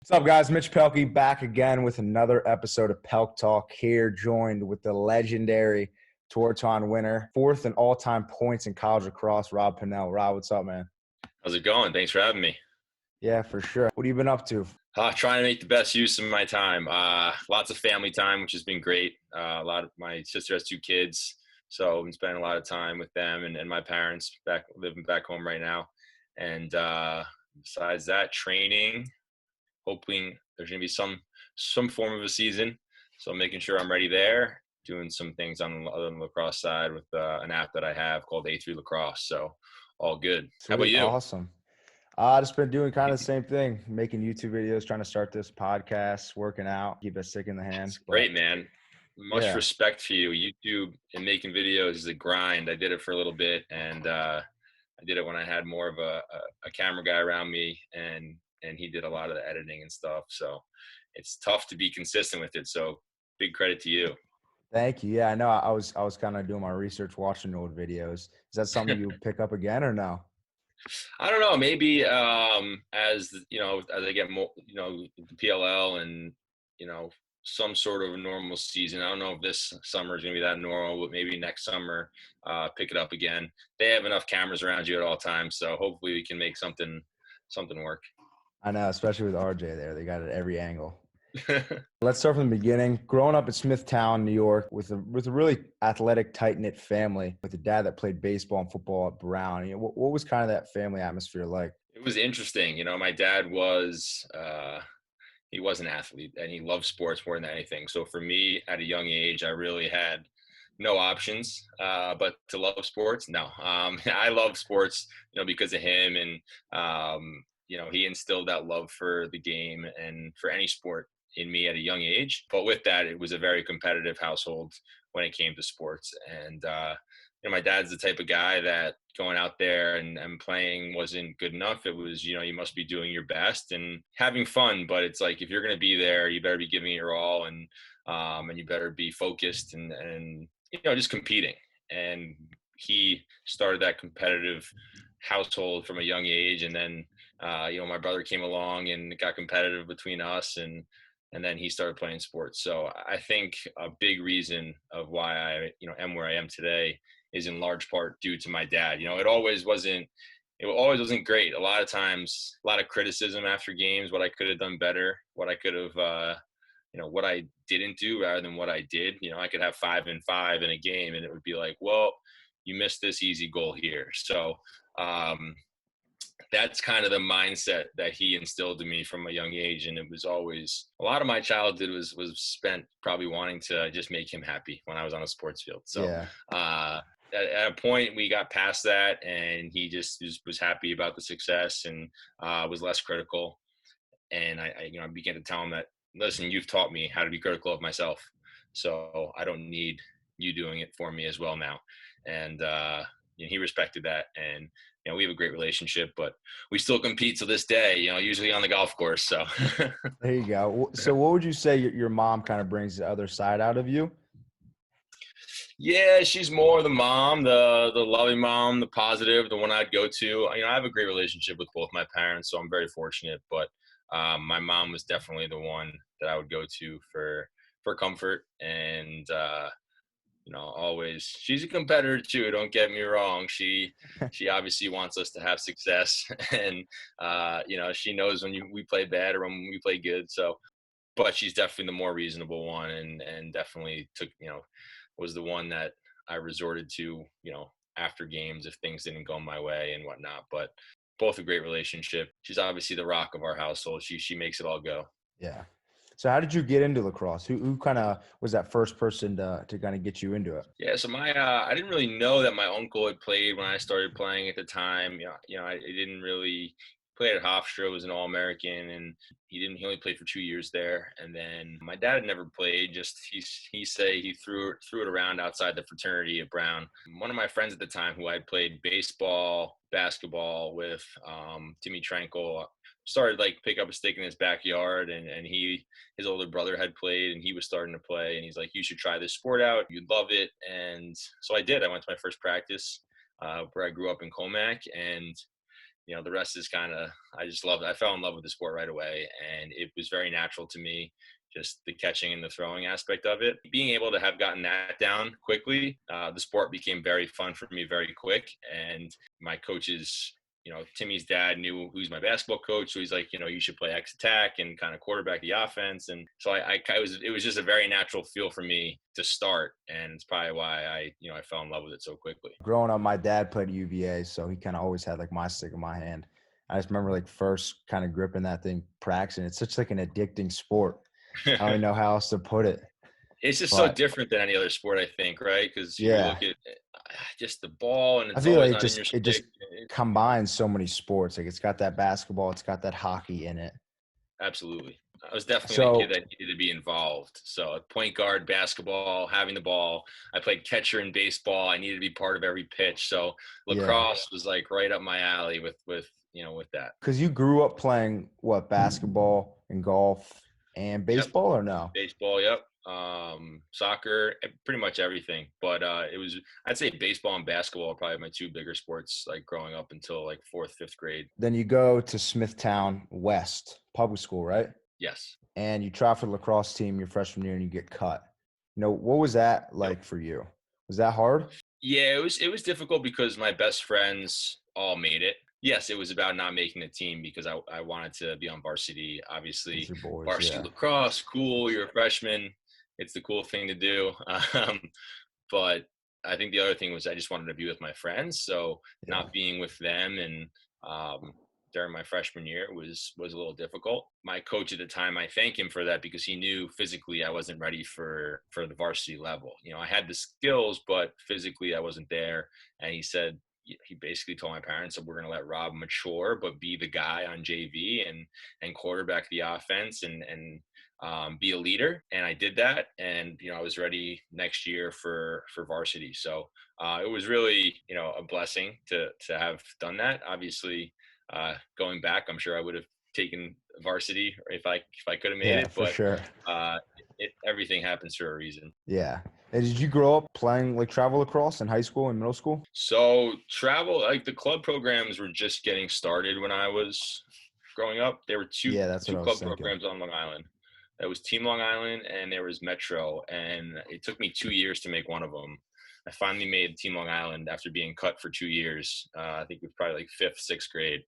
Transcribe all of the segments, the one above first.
What's up, guys? Mitch Pelkey back again with another episode of PELK Talk, here joined with the legendary Tewaaraton winner, fourth in all-time points in college lacrosse, Rob Pannell. Rob, what's up, man? How's it going? Thanks for having me. Yeah, for sure. What have you been up to? Trying to make the best use of my time. Lots of family time, which has been great. My sister has two kids, so I've been spending a lot of time with them and my parents living back home right now. And besides that, training, hoping there's going to be some form of a season. So I'm making sure I'm ready there, doing some things on the lacrosse side with an app that I have called A3 Lacrosse. So all good. How about Sweet, you? awesome. I just been doing kind of the same thing, making YouTube videos, trying to start this podcast, working out, keep us sick in the hand. It's great, man. Much Yeah, respect for you. YouTube and making videos is a grind. I did it for a little bit, and I did it when I had more of a camera guy around me, and he did a lot of the editing and stuff. So it's tough to be consistent with it. So big credit to you. thank you. Yeah, I know. I was kind of doing my research, watching old videos. Is that something you pick up again or no? I don't know. Maybe as I get more, the PLL and some sort of a normal season. I don't know if this summer is going to be that normal, but maybe next summer, pick it up again. They have enough cameras around you at all times, so hopefully we can make something work. I know, especially with RJ there. They got it at every angle. Let's start from the beginning. Growing up in Smithtown, New York, with a really athletic, tight-knit family, with a dad that played baseball and football at Brown. What was kind of that family atmosphere like? It was interesting. My dad was he was an athlete and he loved sports more than anything. So for me, at a young age, I really had no options but to love sports. No, I love sports, because of him, and he instilled that love for the game and for any sport in me at a young age. But with that, it was a very competitive household when it came to sports. And my dad's the type of guy that going out there and playing wasn't good enough. It was, you must be doing your best and having fun. But it's like, if you're going to be there, you better be giving it your all, and you better be focused and just competing. And he started that competitive household from a young age. And then, my brother came along and it got competitive between us, and then he started playing sports. So I think a big reason of why I, am where I am today is in large part due to my dad. It always wasn't great. A lot of times, a lot of criticism after games, what I could have done better, what I could have, what I didn't do rather than what I did. I could have 5 and 5 in a game, and it would be like, well, you missed this easy goal here. So that's kind of the mindset that he instilled in me from a young age. And it was always, a lot of my childhood was spent probably wanting to just make him happy when I was on a sports field. So Yeah. At a point we got past that, and he just was happy about the success and was less critical. And I began to tell him that, listen, you've taught me how to be critical of myself, so I don't need you doing it for me as well now. And he respected that, and we have a great relationship, but we still compete to this day, usually on the golf course. So There you go. So what would you say your mom kind of brings the other side out of you? yeah, she's more the mom, the loving mom, the positive, the one I'd go to. I have a great relationship with both my parents, so I'm very fortunate. But my mom was definitely the one that I would go to for comfort. And always, she's a competitor too. Don't get me wrong. She obviously wants us to have success, and she knows when we play bad or when we play good. So, but she's definitely the more reasonable one, and definitely took was the one that I resorted to after games if things didn't go my way and whatnot. But both a great relationship. She's obviously the rock of our household. She makes it all go. Yeah. So how did you get into lacrosse? Who kind of was that first person to kind of get you into it? Yeah, so my I didn't really know that my uncle had played when I started playing at the time. I didn't really play at Hofstra, was an All-American, and he only played for 2 years there. And then my dad had never played. Just he threw it around outside the fraternity at Brown. One of my friends at the time, who I played baseball, basketball with, Timmy Tranquil, started like pick up a stick in his backyard, and his older brother had played and he was starting to play, and he's like, you should try this sport out, you'd love it. And so I did. I went to my first practice where I grew up in Comac, and the rest is kind of, I just loved it. I fell in love with the sport right away, and it was very natural to me, just the catching and the throwing aspect of it. Being able to have gotten that down quickly, the sport became very fun for me very quick. And my coaches, Timmy's dad knew who's my basketball coach. So he's like, you should play X attack and kind of quarterback the offense. And so it was just a very natural feel for me to start. And it's probably why I fell in love with it so quickly. Growing up, my dad played UVA, so he kind of always had like my stick in my hand. I just remember like first kind of gripping that thing, practicing. It's such like an addicting sport. I don't even know how else to put it. It's just so different than any other sport, I think, right? Because you look at just the ball, and it's I feel always like not in your stick. it just combines so many sports. Like it's got that basketball, it's got that hockey in it. Absolutely. I was definitely a kid that needed to be involved. So point guard, basketball, having the ball. I played catcher in baseball. I needed to be part of every pitch. So lacrosse was like right up my alley with that. Because you grew up playing basketball and golf and baseball, or no? Baseball, yep. Soccer, pretty much everything. But I'd say baseball and basketball are probably my two bigger sports, like growing up until like 4th, 5th grade. Then you go to Smithtown West Public School, right? Yes. And you try for the lacrosse team your freshman year and you get cut. What was that like for you? Was that hard? Yeah, it was difficult because my best friends all made it. Yes, it was about not making the team because I wanted to be on varsity. Obviously, varsity lacrosse, cool. You're a freshman. It's the cool thing to do. But I think the other thing was I just wanted to be with my friends. So not being with them and during my freshman year was a little difficult. My coach at the time, I thank him for that because he knew physically I wasn't ready for the varsity level. I had the skills, but physically I wasn't there. And he basically told my parents that we're going to let Rob mature, but be the guy on JV and quarterback the offense and be a leader. And I did that. And, I was ready next year for varsity. So it was really, a blessing to have done that. Obviously, going back, I'm sure I would have taken varsity if I could have made it. For sure. Everything happens for a reason. Yeah. And did you grow up playing like travel lacrosse in high school and middle school? So travel, like the club programs were just getting started when I was growing up. There were two club programs on Long Island. There was Team Long Island and there was Metro. And it took me 2 years to make one of them. I finally made Team Long Island after being cut for 2 years. I think it was probably like 5th, 6th grade.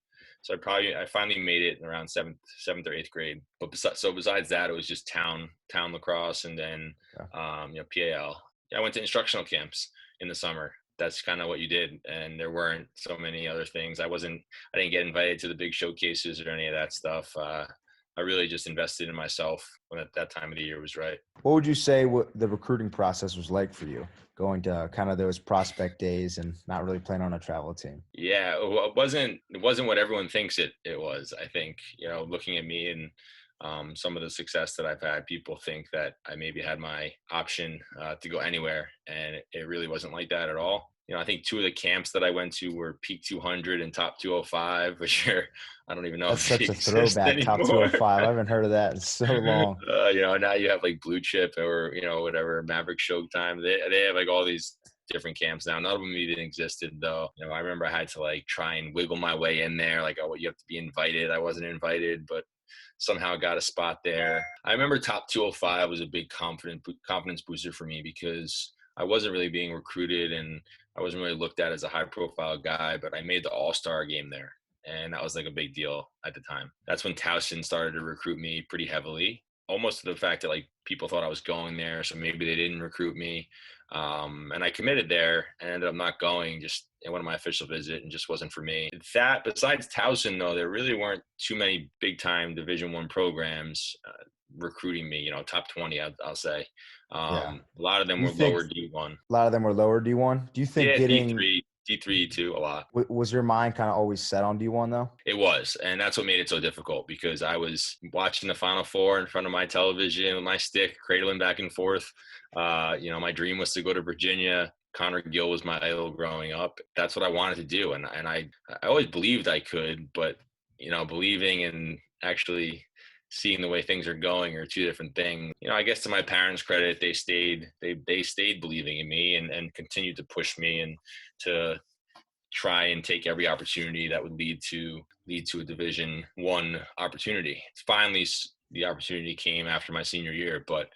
So I finally made it in around 7th or 8th grade. But besides that, it was just town lacrosse and then PAL. I went to instructional camps in the summer. That's kind of what you did, and there weren't so many other things. I didn't get invited to the big showcases or any of that stuff. I really just invested in myself when that time of the year was right. What would you say what the recruiting process was like for you, going to kind of those prospect days and not really playing on a travel team? Yeah, it wasn't what everyone thinks it was. I think, looking at me and some of the success that I've had, people think that I maybe had my option to go anywhere, and it really wasn't like that at all. I think 2 of the camps that I went to were Peak 200 and Top 205, which I don't even know That's if such a throwback, Top 205. I haven't heard of that in so long. Now you have like Blue Chip or, whatever, Maverick Showtime. They have like all these different camps now. None of them even existed though. I remember I had to like try and wiggle my way in there. Like, oh, you have to be invited. I wasn't invited, but somehow got a spot there. I remember Top 205 was a big confidence booster for me because I wasn't really being recruited and I wasn't really looked at as a high profile guy, but I made the all-star game there. And that was like a big deal at the time. That's when Towson started to recruit me pretty heavily, almost to the fact that like people thought I was going there. So maybe they didn't recruit me. And I committed there and ended up not going, just in one of my official visit, and just wasn't for me. That, besides Towson though, there really weren't too many big time Division I programs recruiting me, top 20, I'll say. A lot of them were lower D1. A lot of them were lower D1. Do you think getting D3 too, a lot. Was your mind kind of always set on D1 though? It was, and that's what made it so difficult because I was watching the Final Four in front of my television with my stick, cradling back and forth. My dream was to go to Virginia. Connor Gill was my idol growing up. That's what I wanted to do, and I always believed I could, but believing and actually seeing the way things are going are two different things. I guess to my parents' credit, they stayed believing in me and continued to push me and to try and take every opportunity that would lead to a Division I opportunity. Finally, the opportunity came after my senior year, but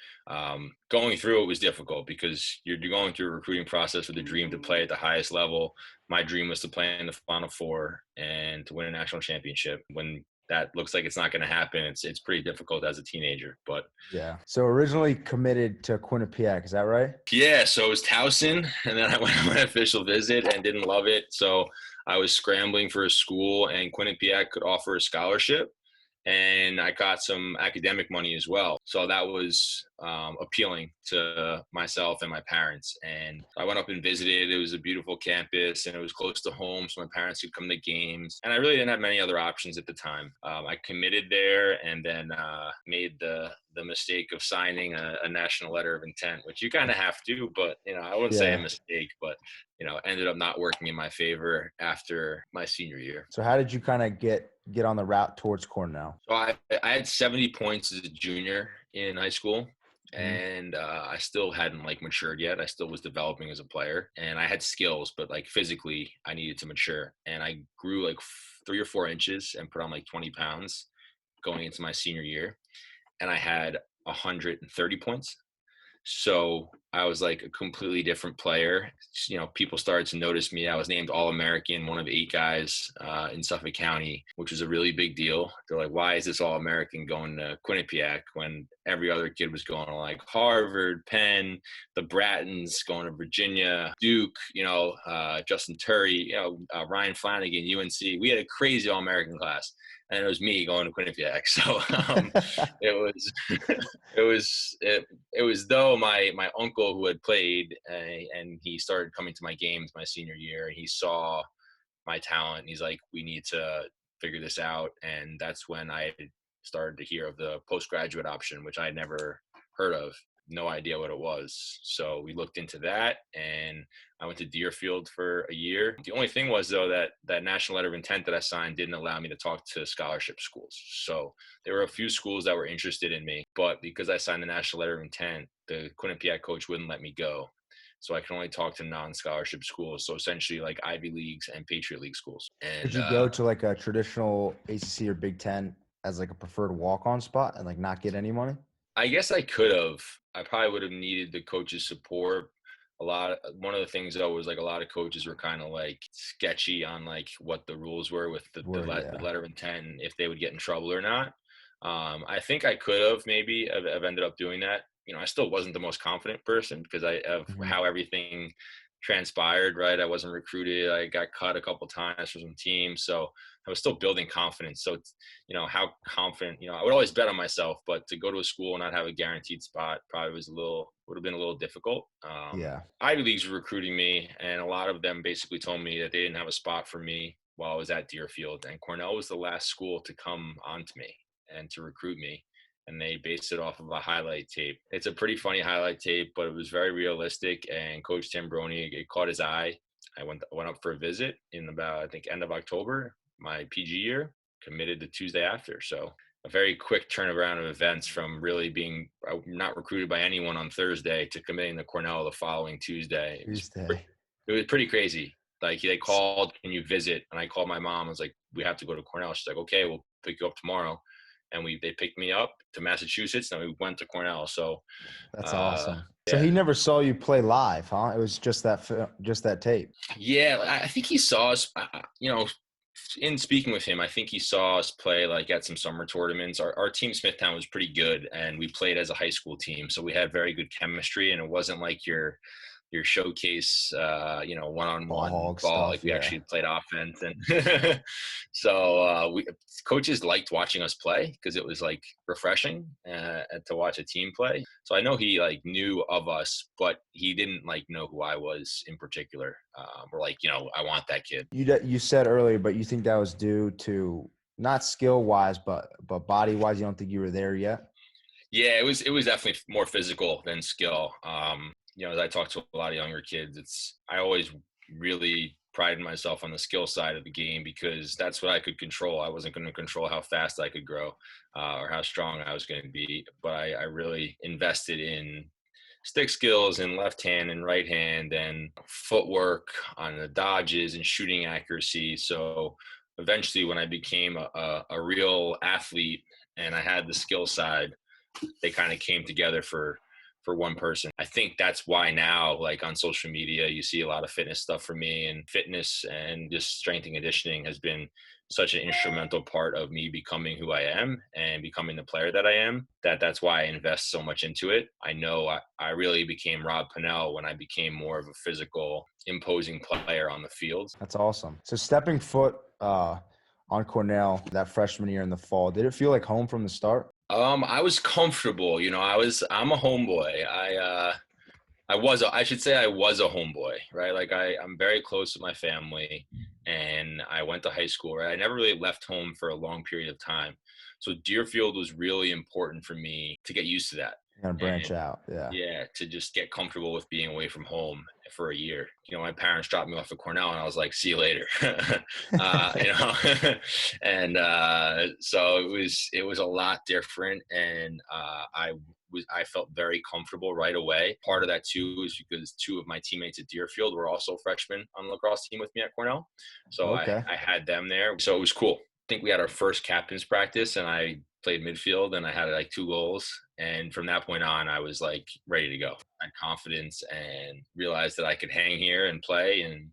going through it was difficult because you're going through a recruiting process with a dream to play at the highest level. My dream was to play in the Final Four and to win a national championship. When that looks like it's not going to happen, it's pretty difficult as a teenager. But yeah. So originally committed to Quinnipiac, is that right? yeah, so it was Towson, and then I went on my official visit and didn't love it. So I was scrambling for a school, and Quinnipiac could offer a scholarship, and I got some academic money as well. So that was appealing to myself and my parents. And I went up and visited. It was a beautiful campus, and it was close to home, so my parents could come to games. And I really didn't have many other options at the time. I committed there, and then made the mistake of signing a national letter of intent, which you kind of have to, but I wouldn't say a mistake, but ended up not working in my favor after my senior year. So how did you kind of get on the route towards Cornell? So I had 70 points as a junior in high school, and I still hadn't matured yet. I still was developing as a player, and I had skills, but physically I needed to mature. And I grew 3 or 4 inches and put on 20 pounds going into my senior year, and I had 130 points. So I was a completely different player. People started to notice me. I was named All-American, one of 8 guys in Suffolk County, which was a really big deal. They're like, why is this All-American going to Quinnipiac when every other kid was going to Harvard, Penn, the Brattons, going to Virginia, Duke, Justin Turry, Ryan Flanagan, UNC. We had a crazy All-American class. And it was me going to Quinnipiac. So it was though my uncle who had played and he started coming to my games my senior year, and he saw my talent. And he's like, we need to figure this out. And that's when I started to hear of the postgraduate option, which I had never heard of. No idea what it was. So we looked into that, and I went to Deerfield for a year. The only thing was, though, that national letter of intent that I signed didn't allow me to talk to scholarship schools. So there were a few schools that were interested in me, but because I signed the national letter of intent, the Quinnipiac coach wouldn't let me go. So I can only talk to non-scholarship schools. So essentially Ivy Leagues and Patriot League schools. And did you go to a traditional ACC or Big Ten as a preferred walk-on spot and not get any money? I guess I could have. I probably would have needed the coach's support. One of the things though was a lot of coaches were kind of sketchy on what the rules were with the letter of intent, and if they would get in trouble or not. I think I could have maybe have ended up doing that. I still wasn't the most confident person because of how everything transpired, right? I wasn't recruited. I got cut a couple times for some teams. So I was still building confidence. So, how confident, I would always bet on myself, but to go to a school and not have a guaranteed spot probably would have been a little difficult. Ivy Leagues were recruiting me, and a lot of them basically told me that they didn't have a spot for me while I was at Deerfield. And Cornell was the last school to come onto me and to recruit me. And they based it off of a highlight tape. It's a pretty funny highlight tape, but it was very realistic. And Coach Tim Broney, it caught his eye. I went up for a visit in about, I think, end of October, my PG year, committed the Tuesday after. So a very quick turnaround of events from really being not recruited by anyone on Thursday to committing to Cornell the following Tuesday. It was pretty crazy. They called, can you visit? And I called my mom. I was like, we have to go to Cornell. She's like, okay, we'll pick you up tomorrow. And they picked me up to Massachusetts, and we went to Cornell. So that's awesome. So he never saw you play live, huh? It was just that tape. Yeah, I think he saw us. In speaking with him, I think he saw us play at some summer tournaments. Our team Smithtown was pretty good, and we played as a high school team, so we had very good chemistry. And it wasn't your showcase, one-on-one ball. We actually played offense, and so coaches liked watching us play because it was refreshing to watch a team play. So I know he knew of us, but he didn't know who I was in particular. We're I want that kid. You said earlier, but you think that was due to not skill-wise, but body-wise. You don't think you were there yet? Yeah, it was definitely more physical than skill. As I talk to a lot of younger kids, I always really prided myself on the skill side of the game because that's what I could control. I wasn't going to control how fast I could grow or how strong I was going to be, but I really invested in stick skills and left hand and right hand and footwork on the dodges and shooting accuracy. So eventually when I became a real athlete and I had the skill side, they kind of came together for one person. I think that's why now, like on social media, you see a lot of fitness stuff for me, and fitness and just strength and conditioning has been such an instrumental part of me becoming who I am and becoming the player that I am, that's why I invest so much into it. I know I really became Rob Pannell when I became more of a physical, imposing player on the field. That's awesome. So stepping foot on Cornell that freshman year in the fall, did it feel like home from the start? I was comfortable. I'm a homeboy. I should say I was a homeboy, right? Like I'm very close to my family, and I went to high school, right? I never really left home for a long period of time. So Deerfield was really important for me to get used to that. Kind of branch out. Yeah. Yeah, to just get comfortable with being away from home for a year. My parents dropped me off at Cornell, and I was like, "See you later," and so it was a lot different, and I felt very comfortable right away. Part of that too is because two of my teammates at Deerfield were also freshmen on the lacrosse team with me at Cornell, so Okay. I had them there, so it was cool. I think we had our first captain's practice, and I played midfield, and I had like 2 goals. And from that point on, I was like ready to go. I had confidence and realized that I could hang here and play, and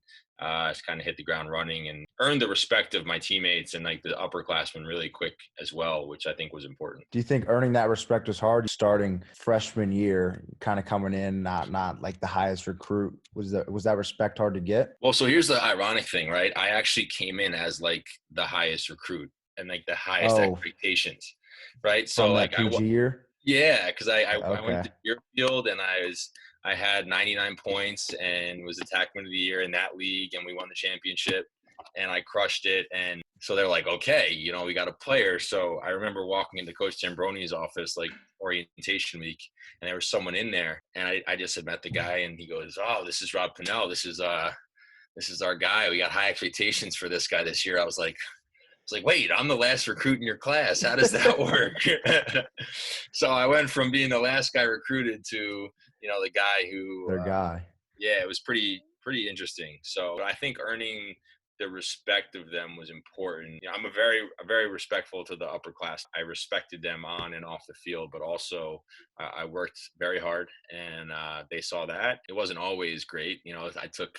just kind of hit the ground running and earned the respect of my teammates and like the upperclassmen really quick as well, which I think was important. Do you think earning that respect was hard? Starting freshman year, kind of coming in, not like the highest recruit. Was that respect hard to get? Well, so here's the ironic thing, right? I actually came in as like the highest recruit and like the highest expectations, right? So from like that PG year? Yeah, because I Okay. went to Deerfield, and I had 99 points and was Attackmen of the Year in that league, and we won the championship, and I crushed it. And so they're like, okay, we got a player. So I remember walking into Coach Tambroni's office like orientation week, and there was someone in there, and I just had met the guy, and he goes, "Oh, this is Rob Pannell. This is our guy. We got high expectations for this guy this year." I was like, wait, I'm the last recruit in your class. How does that work? So I went from being the last guy recruited to, the guy who, Their guy. Yeah, it was pretty interesting. So I think earning the respect of them was important. I'm very respectful to the upper class. I respected them on and off the field, but also I worked very hard, and they saw that. It wasn't always great. I took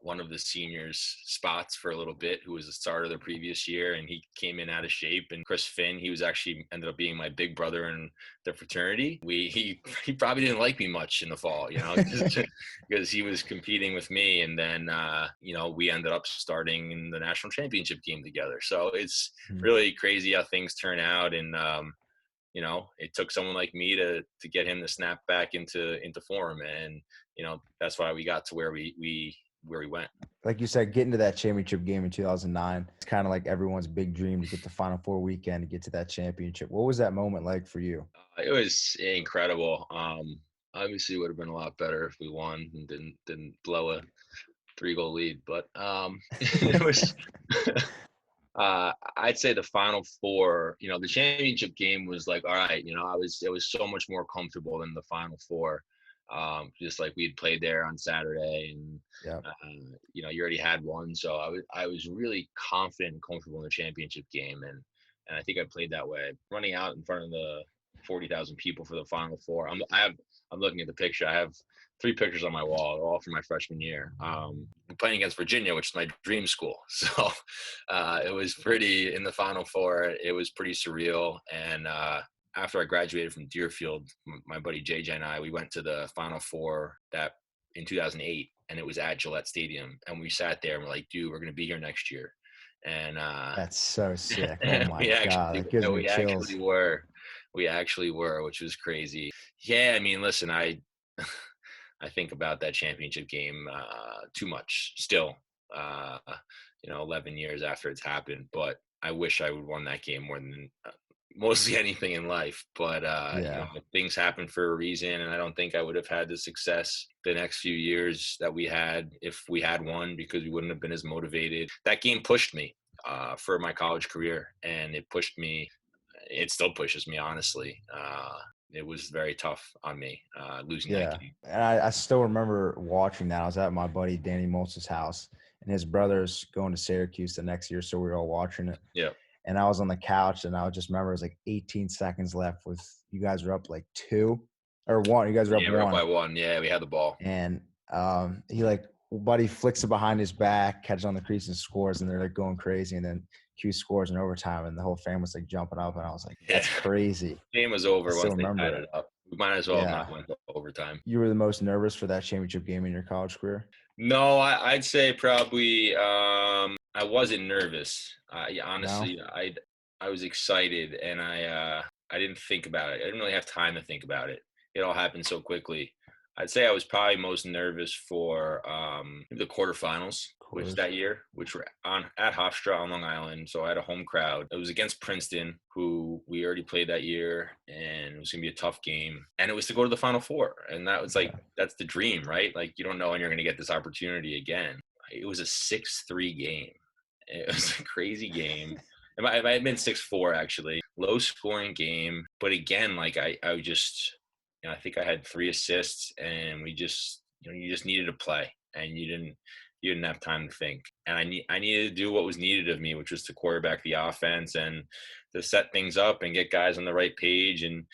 one of the seniors' spots for a little bit, who was the starter the previous year, and he came in out of shape. And Chris Finn, he was actually ended up being my big brother in the fraternity. He probably didn't like me much in the fall, because he was competing with me. And then we ended up starting in the national championship game together. So it's really crazy how things turn out. And it took someone like me to get him to snap back into form, and that's why we got to where we went. Like you said, getting to that championship game in 2009, it's kind of like everyone's big dream to get the Final Four weekend to get to that championship. What was that moment like for you? It was incredible. Obviously, it would have been a lot better if we won and didn't blow a 3-goal lead, but it was. I'd say the Final Four. The championship game was like, all right. It was so much more comfortable than the Final Four. Just like we had played there on Saturday, and you already had one, so I was really confident and comfortable in the championship game, and I think I played that way. Running out in front of the 40,000 people for the Final Four. I'm looking at the picture. I have 3 pictures on my wall, all from my freshman year. I'm playing against Virginia, which is my dream school. So it was pretty, in the Final Four, it was pretty surreal. And after I graduated from Deerfield, my buddy JJ and I, we went to the Final Four in 2008, and it was at Gillette Stadium. And we sat there and we're like, dude, we're going to be here next year. And that's so sick. Oh my God. That gives me chills. We actually were, which was crazy. Yeah. I mean, listen, I think about that championship game too much still, 11 years after it's happened, but I wish I would won that game more than mostly anything in life. But things happen for a reason, and I don't think I would have had the success the next few years that we had if we had won, because we wouldn't have been as motivated. That game pushed me for my college career, and it pushed me. It still pushes me, honestly. it was very tough on me losing that Yeah. game. And I still remember watching that. I was at my buddy Danny Moltz's house, and his brother's going to Syracuse the next year, so we were all watching it. Yeah. And I was on the couch, and I just remember it was like 18 seconds left with you guys were up like 2 or 1. You guys were up Yeah, we're up 1. by 1. Yeah, we had the ball. And he buddy flicks it behind his back, catches on the crease and scores, and they're like going crazy. And then Q scores in overtime, and the whole fan was like jumping up, and I was like, "That's crazy." Game was I over still once they tied remember it it. up. We might as well have Yeah. not went to overtime. You were the most nervous for that championship game in your college career? No, I'd say probably I wasn't nervous. Honestly, No? I was excited, and I didn't think about it. I didn't really have time to think about it. It all happened so quickly. I'd say I was probably most nervous for the quarterfinals, which that year, which were at Hofstra on Long Island. So I had a home crowd. It was against Princeton, who we already played that year, and it was gonna be a tough game. And it was to go to the Final Four, and that was like that's the dream, right? Like you don't know when you're gonna get this opportunity again. It was a 6-3 game. It was a crazy game. It might have been 6-4 actually. Low scoring game, but again, like I just. I think I had 3 assists, and we just, you just needed to play, and you didn't have time to think. And I needed to do what was needed of me, which was to quarterback the offense and to set things up and get guys on the right page. And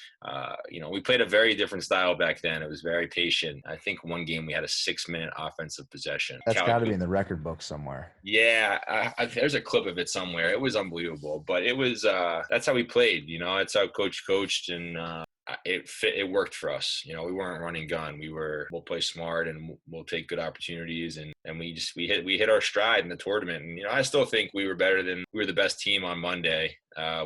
we played a very different style back then. It was very patient. I think one game we had a 6-minute offensive possession. That's got to be in the record book somewhere. Yeah, there's a clip of it somewhere. It was unbelievable, but it was that's how we played. That's how coach coached, and it worked for us. We weren't running gun. We'll play smart, and we'll take good opportunities, and we hit our stride in the tournament. And I still think we were the best team on Monday.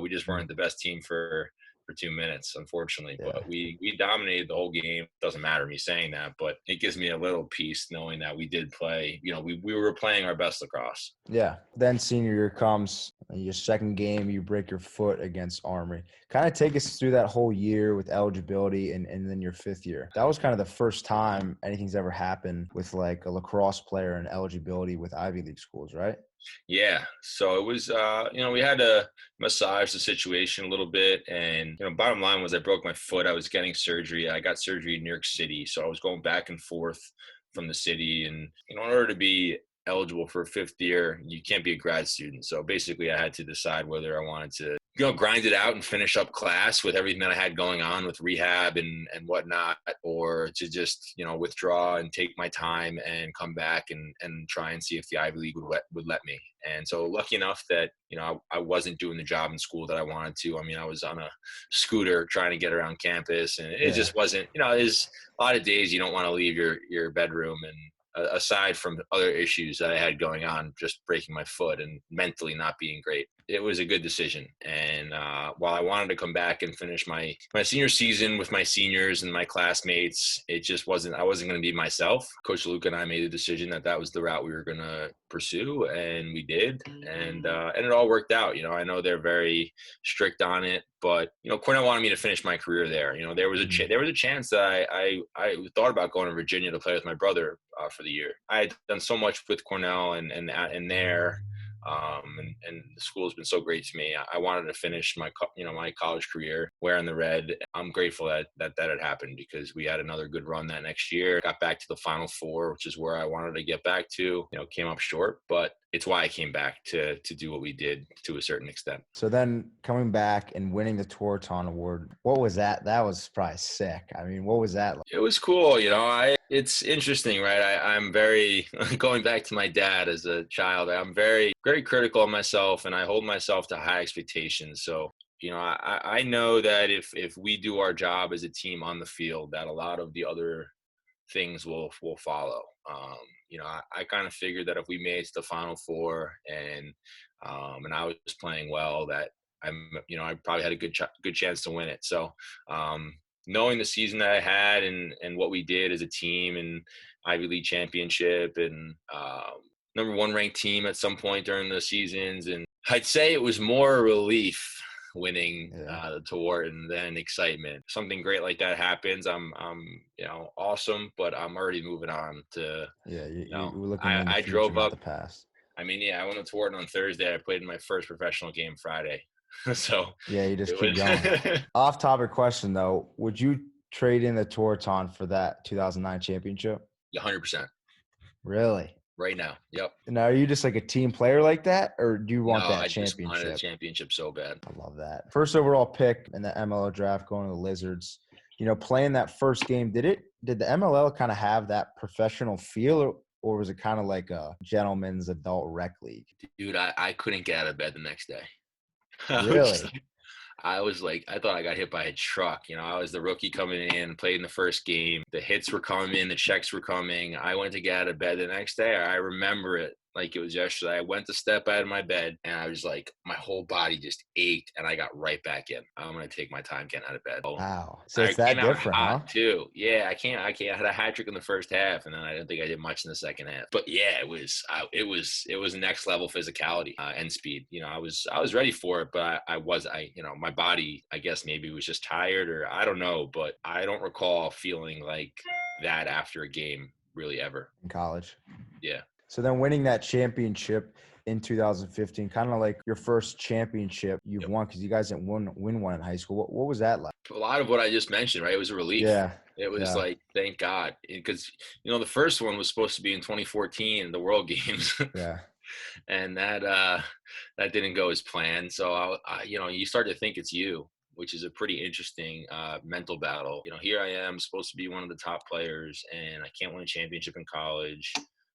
We just weren't the best team for 2 minutes, unfortunately. Yeah. But we dominated the whole game. Doesn't matter me saying that, but it gives me a little peace knowing that we did play. We were playing our best lacrosse. Yeah. Then senior year comes, your second game, you break your foot against Armory. Kind of take us through that whole year with eligibility and then your 5th year. That was kind of the first time anything's ever happened with like a lacrosse player and eligibility with Ivy League schools, right? Yeah. So it was, we had to massage the situation a little bit. And, bottom line was I broke my foot. I was getting surgery. I got surgery in New York City. So I was going back and forth from the city. And, in order to be eligible for a 5th year, you can't be a grad student. So basically I had to decide whether I wanted to grind it out and finish up class with everything that I had going on with rehab and whatnot, or to just, withdraw and take my time and come back and try and see if the Ivy League would let me. And so lucky enough that, I wasn't doing the job in school that I wanted to. I mean, I was on a scooter trying to get around campus, and it just wasn't, there's a lot of days you don't want to leave your bedroom. And aside from other issues that I had going on, just breaking my foot and mentally not being great, it was a good decision. And while I wanted to come back and finish my senior season with my seniors and my classmates, I wasn't going to be myself. Coach Luke and I made the decision that was the route we were going to pursue, and we did. And it all worked out. I know they're very strict on it, but Cornell wanted me to finish my career there. There was a chance that I thought about going to Virginia to play with my brother for the year. I had done so much with Cornell and there. And the school has been so great to me. I wanted to finish my college career wearing the red. I'm grateful that had happened, because we had another good run that next year. Got back to the Final Four, which is where I wanted to get back to. Came up short, but it's why I came back to do what we did to a certain extent. So then coming back and winning the Tewaaraton Award, what was that? That was probably sick. I mean, what was that like? It was cool. It's interesting, right? I'm very, going back to my dad as a child, I'm very, very critical of myself, and I hold myself to high expectations. So, I know that if we do our job as a team on the field, that a lot of the other things will follow. I kind of figured that if we made it to the Final Four and I was playing well, that I probably had a good chance to win it. So, knowing the season that I had and what we did as a team and Ivy League championship and number 1 ranked team at some point during the seasons, and I'd say it was more relief winning the Tewaaraton than excitement. Something great like that happens, I'm awesome, but I'm already moving on to you're looking in the future, drove not up the past. I mean, I went to Tewaaraton on Thursday. I played in my first professional game Friday. So Yeah, you just it keep going. was Off topic question though, would you trade in the Tewaaraton for that 2009 championship? 100% Really? right now. Yep. Now, are you just like a team player like that, or do you No, want that I just wanted a championship? championship so bad. I love that. First overall pick in the MLL draft, going to the Lizards. Playing that first game, did the MLL kind of have that professional feel, or was it kind of like a gentleman's adult rec league? Dude, I couldn't get out of bed the next day. Really? I was like, I thought I got hit by a truck. I was the rookie coming in, played in the first game. The hits were coming, the checks were coming. I went to get out of bed the next day. I remember it like it was yesterday. I went to step out of my bed and I was like, my whole body just ached and I got right back in. I'm going to take my time getting out of bed. Wow. So I it's that came out different, huh? hot too. Yeah, I can't. I had a hat trick in the first half, and then I didn't think I did much in the second half. But yeah, it was next level physicality and speed. I was ready for it, but my body, I guess maybe was just tired, or I don't know, but I don't recall feeling like that after a game really ever. In college. Yeah. So then winning that championship in 2015, kind of like your first championship you've won, because you guys didn't win one in high school. What was that like? A lot of what I just mentioned, right? It was a relief. Yeah. It was like, thank God, because the first one was supposed to be in 2014, the World Games. Yeah. And that didn't go as planned. So you start to think it's you, which is a pretty interesting mental battle. Here I am, supposed to be one of the top players, and I can't win a championship in college.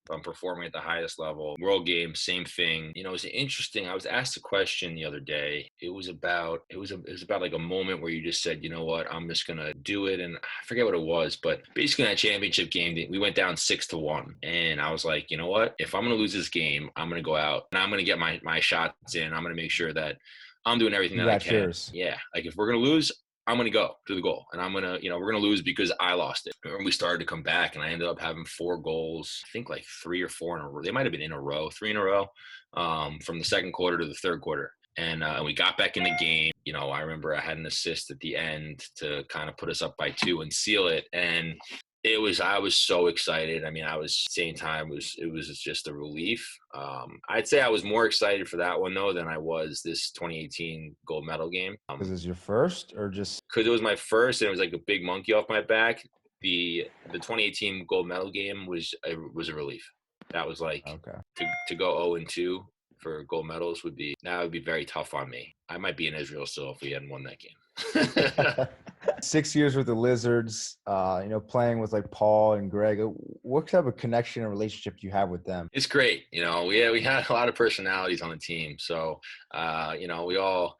I'm performing at the highest level. World Games, same thing. It was interesting. I was asked a question the other day. It was about like a moment where you just said, you know what, I'm just gonna do it. And I forget what it was, but basically that championship game, we went down 6-1. And I was like, you know what, if I'm gonna lose this game, I'm gonna go out and I'm gonna get my shots in. I'm gonna make sure that I'm doing everything that I can. Yours. Yeah. Like if we're gonna lose, I'm going to go to the goal, and I'm going to, we're going to lose because I lost it. And we started to come back, and I ended up having 4 goals, I think like 3 or 4 in a row. They might have been in a row, 3 in a row, from the second quarter to the third quarter. And we got back in the game. I remember I had an assist at the end to kind of put us up by 2 and seal it. And I was so excited. I mean, same time, it was just a relief. I'd say I was more excited for that one though than I was this 2018 gold medal game. Because it's your first, or just because it was my first and it was like a big monkey off my back. The 2018 gold medal game was a relief. That was like, okay. to go 0-2 for gold medals would be very tough on me. I might be in Israel still if we hadn't won that game. 6 years with the Lizards, playing with like Paul and Greg. What type of connection and relationship do you have with them? It's great. We had a lot of personalities on the team. So, we all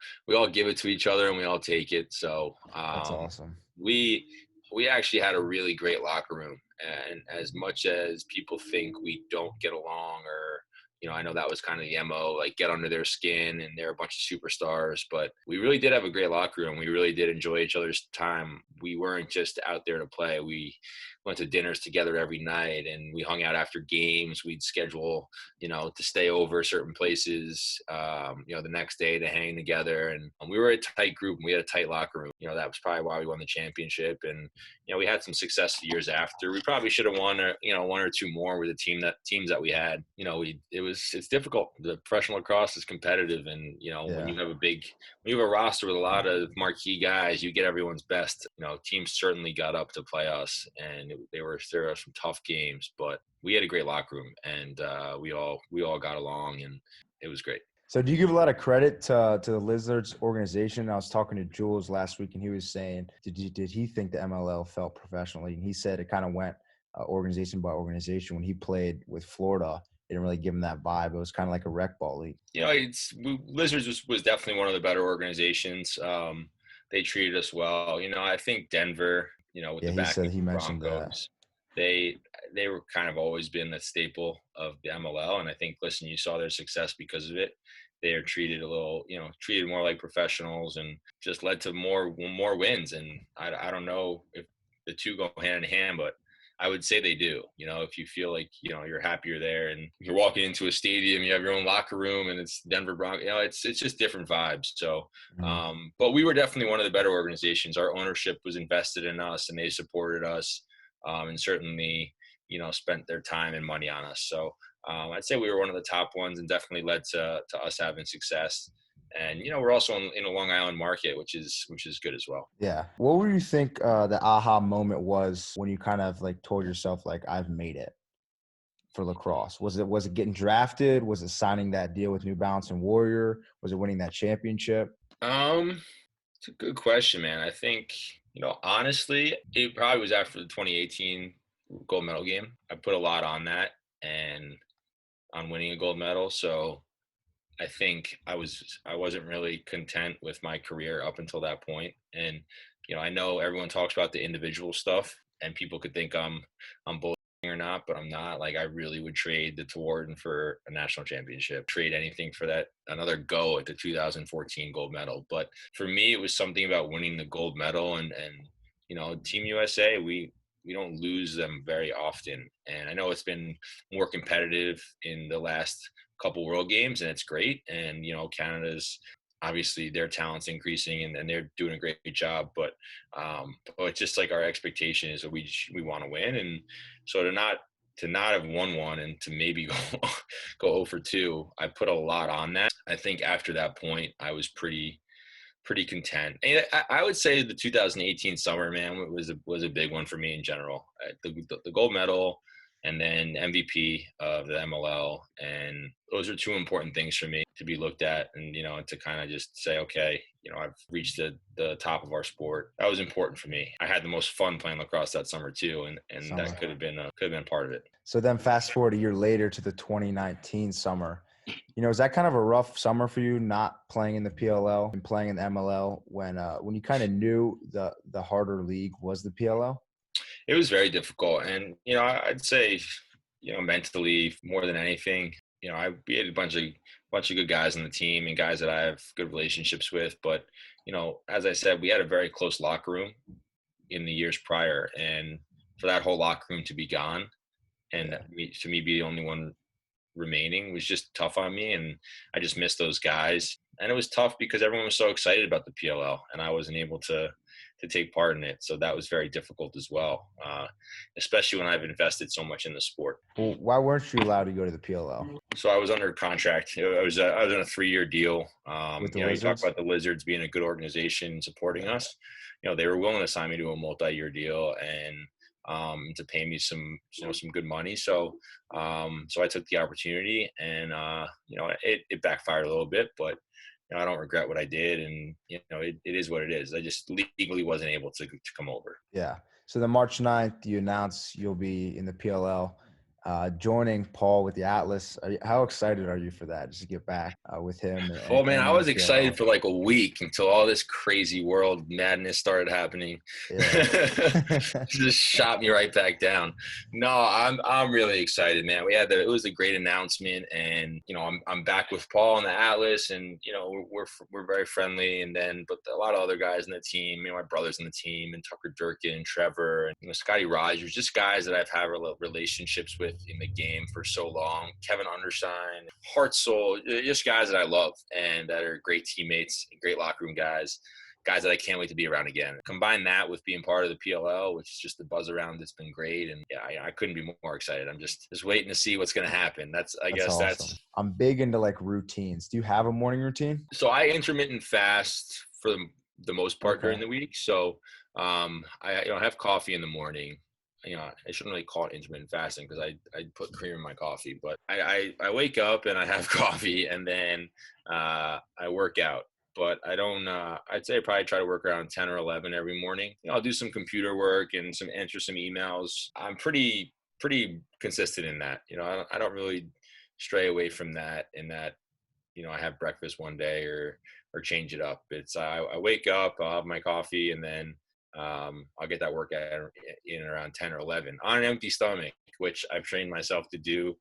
give it to each other and we all take it. So That's awesome. We actually had a really great locker room. And as much as people think we don't get along, or I know that was kind of the MO, like get under their skin, and they're a bunch of superstars, but we really did have a great locker room. We really did enjoy each other's time. We weren't just out there to play. We went to dinners together every night, and we hung out after games. We'd schedule, to stay over certain places, the next day to hang together. And we were a tight group, and we had a tight locker room. That was probably why we won the championship. And, we had some success the years after. We probably should have won, 1 or 2 more with the teams that we had. It's difficult. The professional lacrosse is competitive. And, when you have a roster with a lot of marquee guys, you get everyone's best. Teams certainly got up to play us, and there were some tough games, but we had a great locker room, and we all got along, and it was great. So do you give a lot of credit to the Lizards organization? I was talking to Jules last week, and he was saying, did he think the MLL felt professionally? And he said it kind of went organization by organization. When he played with Florida, it didn't really give him that vibe. It was kind of like a rec ball league. Lizards was definitely one of the better organizations. They treated us well. I think Denver, with the back he mentioned Broncos, they were kind of always been the staple of the MLL. And I think, listen, you saw their success because of it. They are treated treated more like professionals, and just led to more wins. And I don't know if the two go hand in hand, but I would say they do. If you feel like, you're happier there, and you're walking into a stadium, you have your own locker room, and it's Denver Broncos, it's just different vibes. So, but we were definitely one of the better organizations. Our ownership was invested in us, and they supported us, and certainly, spent their time and money on us. So I'd say we were one of the top ones, and definitely led to us having success. And, we're also in a Long Island market, which is good as well. Yeah. What would you think the aha moment was when you kind of like told yourself like I've made it for lacrosse? Was it getting drafted? Was it signing that deal with New Balance and Warrior? Was it winning that championship? It's a good question, man. I think, honestly, it probably was after the 2018 gold medal game. I put a lot on that and on winning a gold medal. So I think I wasn't really content with my career up until that point. And, I know everyone talks about the individual stuff and people could think I'm bullshitting or not, but I'm not. Like, I really would trade the Tewaaraton for a national championship, trade anything for that, another go at the 2014 gold medal. But for me, it was something about winning the gold medal and Team USA, we don't lose them very often. And I know it's been more competitive in the last couple world games, and it's great. And, Canada's obviously their talent's increasing and they're doing a great job, but it's just like our expectation is that we want to win. And so to not have won one and to maybe go 0 for 2, I put a lot on that. I think after that point, I was pretty content. And I would say the 2018 summer, man, was a big one for me in general. The gold medal and then MVP of the MLL. And those are two important things for me to be looked at and, to kind of just say, okay, I've reached the top of our sport. That was important for me. I had the most fun playing lacrosse that summer too. And that could have been part of it. So then fast forward a year later to the 2019 summer. Is that kind of a rough summer for you, not playing in the PLL and playing in the MLL when you kind of knew the harder league was the PLL? It was very difficult. And, I'd say, mentally more than anything, we had a bunch of good guys on the team and guys that I have good relationships with. But, as I said, we had a very close locker room in the years prior. And for that whole locker room to be gone and to me be the only one remaining was just tough on me. And I just missed those guys. And it was tough because everyone was so excited about the PLL and I wasn't able to take part in it. So that was very difficult as well, especially when I've invested so much in the sport. Well, why weren't you allowed to go to the PLL? So I was under contract. I was in a 3-year deal. With the you talk Lizards? about the Lizards being a good organization supporting us. They were willing to sign me to a multi-year deal and to pay me some good money. So I took the opportunity and it backfired a little bit, but I don't regret what I did, and it is what it is. I just legally wasn't able to come over. Yeah. So then March 9th, you announce you'll be in the PLL, joining Paul with the Atlas. How excited are you for that? Just to get back with him? Oh man, I was excited for like a week until all this crazy world madness started happening. Yeah. Just shot me right back down. No, I'm really excited, man. It was a great announcement, and I'm back with Paul and the Atlas, and we're very friendly. And then, but a lot of other guys in the team, my brothers in the team, and Tucker Durkin, Trevor, and Scotty Rogers, just guys that I've had relationships with in the game for so long. Kevin Undershine, Hartzell, just guys that I love and that are great teammates, great locker room guys that I can't wait to be around again. Combine that with being part of the PLL, which is just the buzz around it's been great. And I couldn't be more excited. I'm just waiting to see what's going to happen. That's awesome. I'm big into like routines. Do you have a morning routine? So I intermittent fast for the most part during the week. So I have coffee in the morning. I shouldn't really call it intermittent fasting because I put cream in my coffee, but I wake up and I have coffee and then I work out. But I don't, I'd say I probably try to work around 10 or 11 every morning. I'll do some computer work and answer some emails. I'm pretty consistent in that. I don't really stray away from that in that, I have breakfast one day or change it up. It's, I wake up, I'll have my coffee and then I'll get that workout in around 10 or 11 on an empty stomach, which I've trained myself to do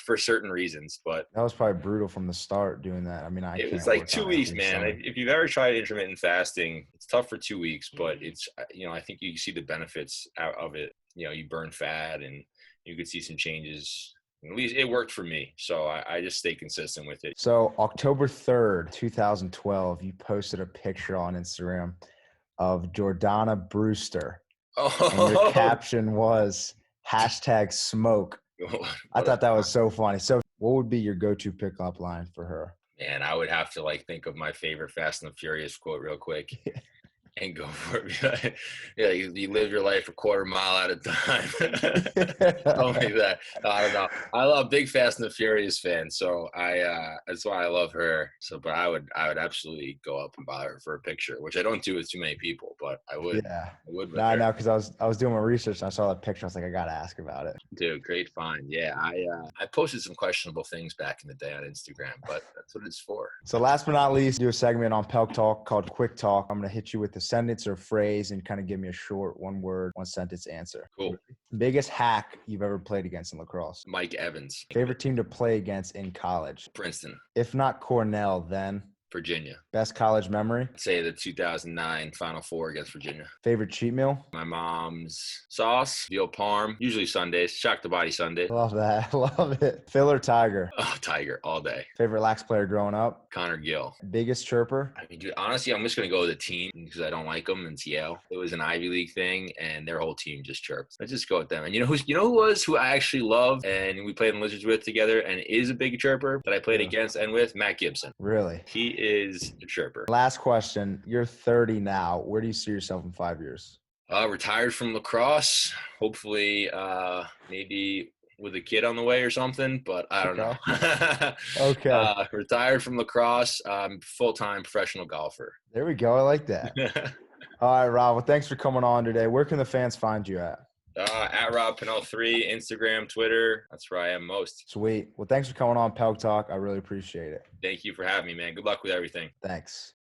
for certain reasons. But that was probably brutal from the start doing that. I mean, it was like 2 weeks, man. If you've ever tried intermittent fasting, it's tough for 2 weeks, but it's, I think you see the benefits out of it. You burn fat and you could see some changes. At least it worked for me. So I just stay consistent with it. So October 3rd, 2012, you posted a picture on Instagram of Jordana Brewster. Oh. And your caption was #smoke. I thought that was so funny. So what would be your go-to pickup line for her? Man, I would have to like think of my favorite Fast and the Furious quote real quick and go for it. Yeah, you live your life a quarter mile at a time. Something like that. I don't know. I'm a big Fast and the Furious fan, so that's why I love her. So, but I would absolutely go up and bother her for a picture, which I don't do with too many people, but I would. Yeah. I would with No, her. no, because I was doing my research and I saw that picture. I was like, I gotta ask about it. Dude, great find. Yeah, I posted some questionable things back in the day on Instagram, but that's what it's for. So last but not least, do a segment on PELK Talk called Quick Talk. I'm gonna hit you with a sentence or phrase and kind of give me a short one word, one sentence answer. Cool. Biggest hack you've ever played against in lacrosse? Mike Evans. Favorite team to play against in college? Princeton. If not Cornell, then Virginia. best college memory? I'd say the 2009 Final Four against Virginia. Favorite cheat meal? My mom's sauce, veal parm, usually Sundays, shock the body Sunday. Love that. Love it. Phil or Tiger? Oh, Tiger all day. Favorite lax player growing up? Connor Gill. Biggest chirper? I mean, dude, honestly, I'm just going to go with a team because I don't like them. It's Yale. It was an Ivy League thing, and their whole team just chirped. Let's just go with them. And you know who I actually love, and we played in Lizards with together, and is a big chirper that I played against and with? Matt Gibson. Really? He is a chirper. Last question. You're 30 now. Where do you see yourself in 5 years? Retired from lacrosse. Hopefully, maybe with a kid on the way or something, but I don't know. Okay. Retired from lacrosse, full-time professional golfer. There we go. I like that. All right, Rob. Well, thanks for coming on today. Where can the fans find you at? At Rob Pannell 3, Instagram, Twitter. That's where I am most. Sweet. Well, thanks for coming on PELK Talk. I really appreciate it. Thank you for having me, man. Good luck with everything. Thanks.